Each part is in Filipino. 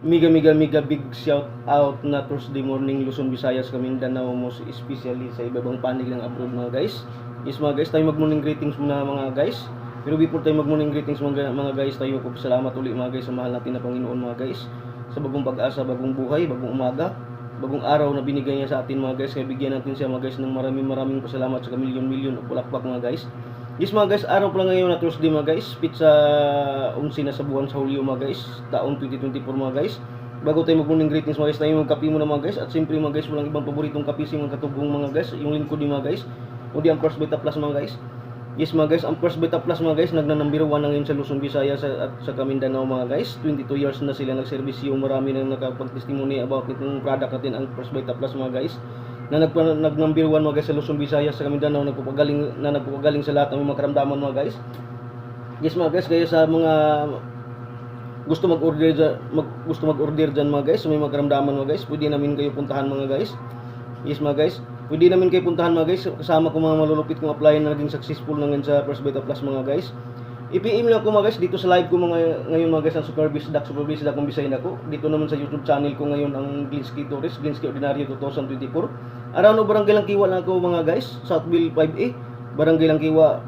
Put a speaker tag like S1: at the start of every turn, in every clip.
S1: mega big shout out na Thursday morning Luzon, Visayas, Mindanao, most especially sa ibang panig ng abroad mga guys. Yes mga guys, tayo mag morning greetings muna mga guys. Pero before tayo mag morning greetings mga guys, tayo po salamat uli mga guys sa mahal natin na Panginoon mga guys, sa bagong pag-asa, bagong buhay, bagong umaga, bagong araw na binigay niya sa atin mga guys. Kaya bigyan natin siya mga guys ng maraming pasalamat sa kamilyon-milyon o pulakpak mga guys. Yes mga guys, araw pala ngayon na Thursday mga guys, pizza 11 na sa buwan sa Hulyo mga guys, taong 2024 mga guys. Bago tayo mag-morning greetings mga guys, tayo magkape muna mga guys. At siyempre mga guys, walang ibang paboritong kape si mga katugong mga guys, yung lingkod din mga guys, o di ang First Beta Plus mga guys. Yes mga guys, ang First Beta Plus mga guys, nagna-number 1 na ngayon sa Luzon, Visayas at sa Mindanao mga guys. 22 years na sila nagserbisyo, marami na nakapag-testimony about itong product natin, ang First Beta Plus mga guys, na nag-number 1 mga guys sa Luzon, Visayas, sa Mindanao, nagpapagaling sa lahat ng mga karamdaman mga guys. Yes mga guys, kaya sa mga gusto mag-order dyan mga guys, may mga karamdaman mga guys, pwede namin kayo puntahan mga guys. Yes mga guys, pwede namin kayo puntahan mga guys, kasama ko mga malulupit kong applyan na naging successful na ngayon sa First Beta Plus mga guys. I-PM lang ko mga guys dito sa live ko ngayon mga guys, ang Superbiz Dak kung bisayin ako. Dito naman sa YouTube channel ko ngayon ang Glinsky Torres, Glinsky Ordinaryo 2024. Around no Barangay Langkiwa lang ako mga guys, Southville 5A, Barangay Langkiwa,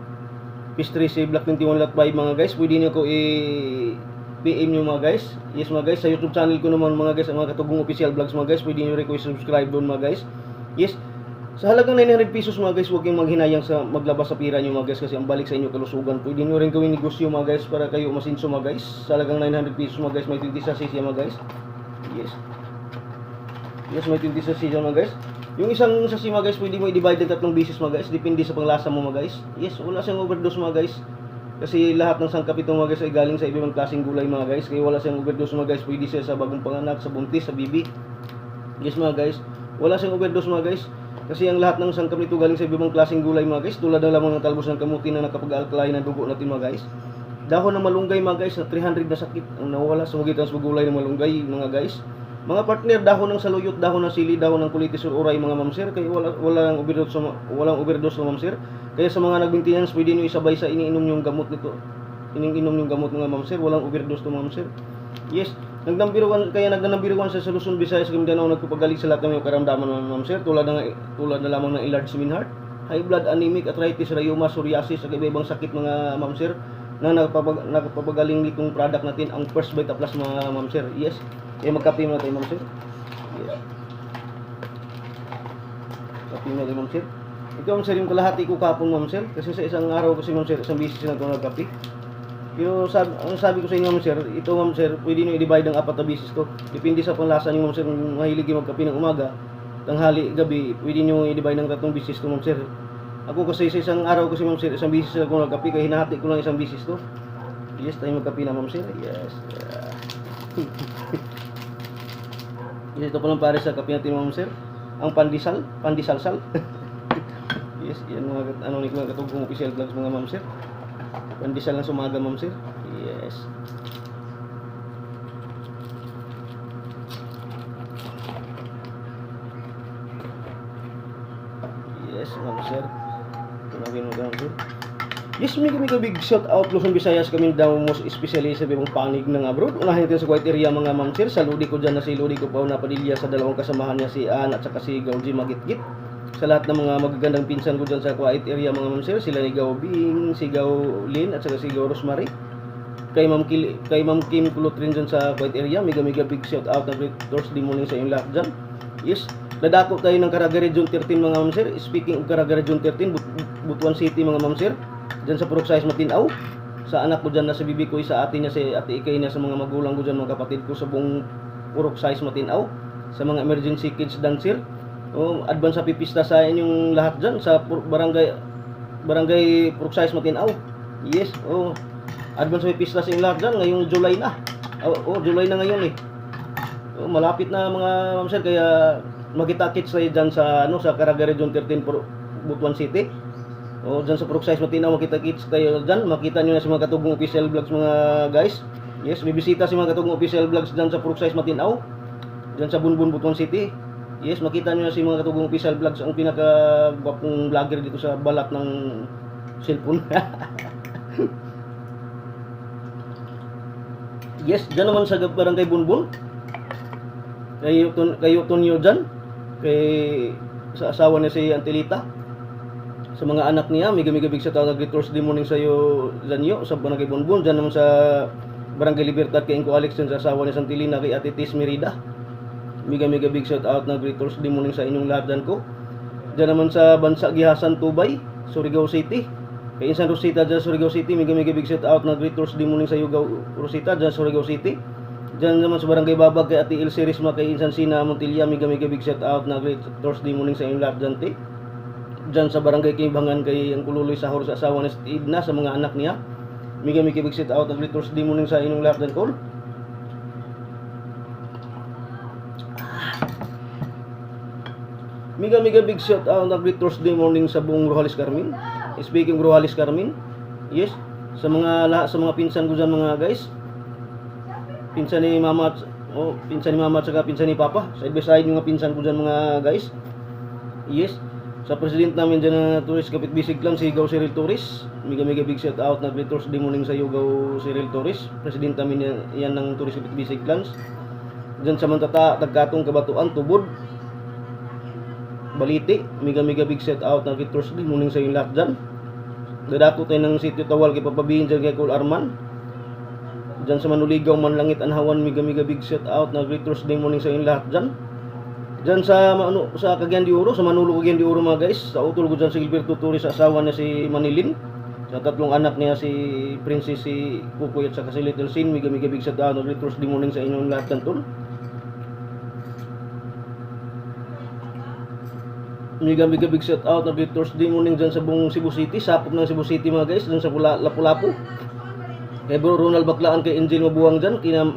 S1: Pistri C Block 21 Lot 5 mga guys. Pwede niyo ko PM nyo mga guys. Yes mga guys, sa YouTube channel ko naman mga guys, ang mga Katugong Official Vlogs mga guys, pwede nyo request subscribe doon mga guys. Yes, sa halagang 900 pesos mga guys, huwag kayong maghinayang sa maglabas sa pira nyo mga guys, kasi ang balik sa inyo kalusugan. Pwede nyo rin gawin negosyo mga guys para kayo masinso mga guys. Sa halagang 900 pesos mga guys, may 20 sachets mga guys. Yes, may 20 sachets mga guys. Yung isang sachet mga guys, pwede mo i-divide ng 3 beses mga guys, depende sa panglasa mo mga guys. Yes, wala siyang overdose mga guys, kasi lahat ng sangkap ito mga guys ay galing sa ibang klaseng gulay mga guys. Kaya wala siyang overdose mga guys, pwede siya sa bagong panganak, sa buntis, sa bibi. Yes mga guys, wala siyang overdose mga guys, kasi ang lahat ng sangkap nito galing sa ibang klaseng gulay mga guys, tulad na lamang ng talbos ng kamuti na nakapag-alkalay ng dugo natin mga guys. Dahon ng malunggay mga guys, na 300 na sakit ang nawala sa magitan sa gulay ng malunggay mga guys. Mga partner, dahon ng saluyot, dahon ng sili, dahon ng kulitis or uray mga mamsir, kaya walang overdose ng mamsir. Kaya sa mga nag-maintenance, pwede nyo isabay sa iniinom yung gamot nito. Iniinom yung gamot mga mamsir, walang overdose ng mamsir. Yes, nag-number 1 sa Luzon, Visayas, Mindanao, nagpapagaling sa lahat ng karamdaman ng mamsir, tulad na lamang ng enlarged semen heart, high blood, anemic, arthritis, rheuma, psoriasis, at iba-ibang sakit mga mamsir, na nagpapagaling nitong product natin, ang First Beta Plus mga mamsir. Yes, kaya magkape muna tayo mamsir. Yes, kape muna tayo mamsir. Ito ang sir yung kalahati ko kapon mamsir, kasi sa isang araw kasi mamsir, isang bisis na ito nagkape. Pero sabi ko sa inyo mamsir, ito mamsir, pwede nyo i-divide ng 4 na bisis to. Depende sa panlasa nyo mamsir, kung mahilig yung magkape ng umaga, tanghali, gabi, pwede nyo i-divide ng 3 bisis to mamsir. Ako kasi sa isang araw kasi mamsir, isang bisis na ako nagkape, kaya hinahati ko lang isang bisis to. Yes, tayo magkape na mamsir. Yes. Yes, ito pa lang pare sa kape natin mamsir, ang pandisal-sal. Yes, yan mga ni mga Katugong Official Vlogs mga mamsir. Pandesal lang sa umaga mamsir. Yes. Yes, mamsir. Tunawin mo mamsir. Yes, may big shout out Luzon, Visayas, Mindanao, most especially sa ibang panig ng abroad. Unahin natin sa quiet area mga mamsir. Sa lodi ko dyan na si Lodi ko pa na Padilla, sa dalawang kasamahan niya si Ann at saka si Gauji Magitgit. Sa lahat ng mga magagandang pinsan ko dyan sa quiet area mga mamsir, sila ni Gao Bing, si Gao Lin at saka si Gao Rosemary. Kay Ma'am Kim Kulot rin dyan sa quiet area, mega big shout out na great Thursday morning sa inyong lahat dyan. Yes, nadako tayo ng Caraga Region 13 mga mamsir. Speaking of Caraga Region 13, Butuan City mga mamsir, dyan sa Purok Size Matinaw. Sa anak ko dyan na sa bibi ko, sa ate niya, si ate Ikay niya, sa mga magulang ko dyan, mga kapatid ko sa buong Purok Size Matinaw, sa mga emergency kids dancer. Advance sa pipista sa inyong lahat dyan sa barangay Purok Size Matinaw. Yes, advance sa pipista sa inyong lahat dyan, ngayong July na. July na ngayon eh. Malapit na mga mamsir, kaya magkita-kits tayo dyan sa sa Caraga Region 13 Butuan City. Dyan sa Purok Size Matinaw, makita-kits kayo dyan. Makita nyo na si mga Katugong Official Vlogs mga guys. Yes, bibisita si mga Katugong Official Vlogs dyan sa Purok Size Matinaw, dyan sa Bunbun Butuan City. Yes, makita nyo na si mga Katugong Official Vlogs, ang pinaka-gwapong vlogger dito sa balat ng cellphone. Yes, dyan naman sa Barangay Bunbun, Kay Tonyo dyan, kay sa asawa niya si Antilita, sa mga anak niya, mega big shout out, great Thursday morning sa iyo Zanyo, sa Barangay Bonbon, dyan naman sa Barangay Libertad kay Inko Alex sa asawa ni Santilina, kay Ate Tis Merida, mega big shout out na great Thursday morning sa inyong lahat dyan ko. Dyan naman sa Bansa Gihasan Tubay, Surigao City, kay Insan Rosita dyan Surigao City, mega big shout out na great Thursday morning sa iyo Rosita dyan Surigao City. Dyan naman sa Barangay Babag kay Ate Ilse Risma, kay Insan Sina Montilla, mega big shout out na great Thursday morning sa inyong lahat dyan ti. Dyan sa Barangay Kimbangan kay ang Kululoy Sahor sa asawa ni Idna, sa mga anak niya, mega big shout out na great Thursday morning sa inyong lahat dyan ko. Mega big shout out na great Thursday morning sa buong Rojalis Carmen. Speaking Rojalis Carmen, yes, sa mga pinsan ko dyan mga guys, pinsan ni mama at saka pinsan ni papa, side by side yung mga pinsan ko dyan mga guys. Yes, sa president namin dyan na Tourist Kapit Bisig lang, si Gaw Cyril Torres, mega big shout out na great Thursday morning sa iyo Gaw Cyril Torres, president namin yan ng Tourist Kapit Bisig Clans. Dyan sa Mantata, Tagkatong, Kabatuan, Tubod, Baliti, mega big shout out na great Thursday morning sa iyo lahat dyan. Dadako tayo ng sitio Tawal kay Papabihin dyan kay Col Arman. Dyan sa Manuligaw, Manlangit, Anhawan, mega big shout out na great Thursday morning sa inyo lahat dyan. Dyan sa Cagayan de Oro, sa Manolo Cagayan de Oro mga guys, sa utol ko dyan si Gilberto Torres, sa asawa niya si Manilin, sa tatlong anak niya si Princess, si Kukoy at saka si Little Sin, mega big shout out na great Thursday morning sa inyo lahat dyan tol. Mega big shout out na great Thursday morning dyan sa buong Cebu City, sapop ng Cebu City mga guys, dyan sa Lapu-Lapu. Kay Bro Ronald Baklaan, kay Angel Mabuang dyan, kina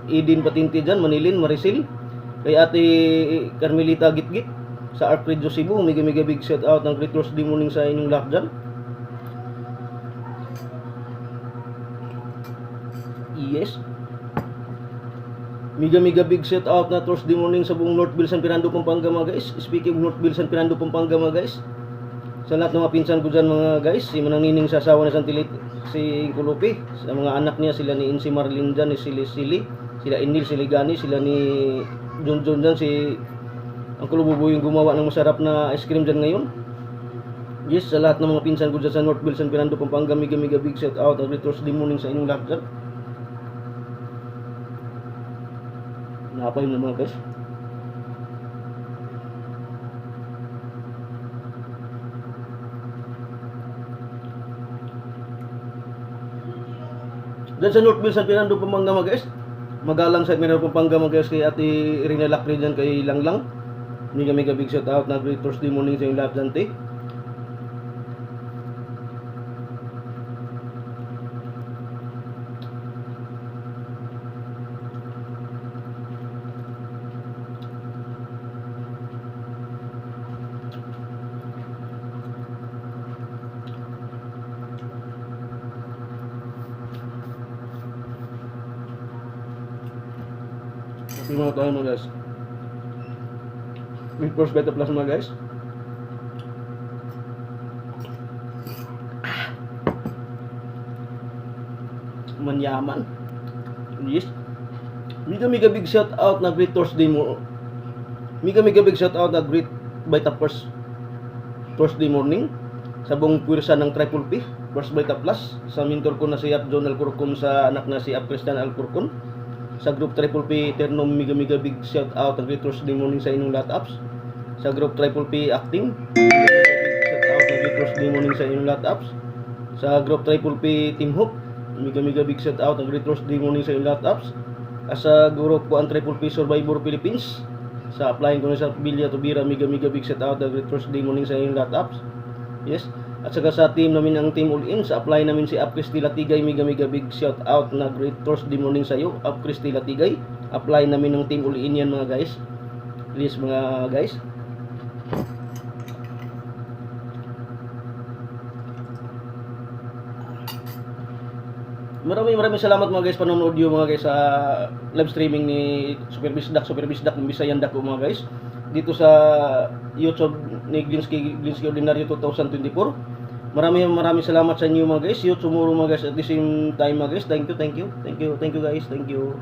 S1: Edin Patinti dyan, Manilin, Maricel, kay Ate Carmelita Gitgit sa Art Radio Cebu, mega big shout out ng great Thursday morning sa inyong lahat dyan. Yes, mega big shout out na Thursday morning sa buong Northville, San Fernando, Pampanga mga guys. Speaking of Northville, San Fernando, Pampanga mga guys, sa lahat ng mga pinsan ko dyan mga guys, si Manang Nining sa asawa ni Santilit, si Kulupi, sa mga anak niya, sila ni Insi Marlin dyan, ni Sili, sila Inil, sila Gani, sila ni John dyan, si ang Kulububo yung gumawa ng masarap na ice cream dyan ngayon. Yes, sa lahat ng mga pinsan ko dyan sa Northville, San Fernando, Pampanga, mega big shout out na great Thursday morning sa inyong lahat dyan. Napay mo mga guys. Diyan sa Northville, San Fernando, Pampanga mga guys, magalang sa Minero Pampanga mga guys, kay Ate Irina Lakri dyan, kay Langlang, mega big shout out na great Thursday morning sa yung lahat dyan te. Yung mga tayo mga guys, with Force Beta Plus mga guys. Manyaman. Yes, mega big shout out na great Thursday mo, mega big shout out na great Beta First Thursday morning sa buong pwersa ng Triple P Force Beta Plus, sa mentor ko na si Ap John Alcorcon, sa anak na si Ap Christian Alcorcon, sa group Triple P Eterno, mega big shout out na great Thursday morning sa inyong lahat apps. Sa group Triple P Acting, mega big shout out na great Thursday morning sa inyong lahat apps. Sa group Triple P Team Hope, mega big shout out na great Thursday morning sa inyong lahat apps. Sa group ko ang Triple P Survivor Philippines, sa applying ko na sa Bilya Tubira, mega big shout out na great Thursday morning sa inyong lahat apps. Yes, at saka sa team namin ang Team All In, sa apply namin si Ap Christy Latigay, mega big shout out na great Thursday morning sa iyo Ap Christy Latigay. Apply namin ng Team All In yan mga guys. Please mga guys. Maraming salamat mga guys, panonood yung mga guys sa live streaming ni Super Bisdak ng Bisayan Dako mga guys, dito sa YouTube ni Glinsky Ordinaryo 2024. Maraming salamat sa inyo mga guys. See you tomorrow mga guys at the same time mga guys. Thank you guys. Thank you.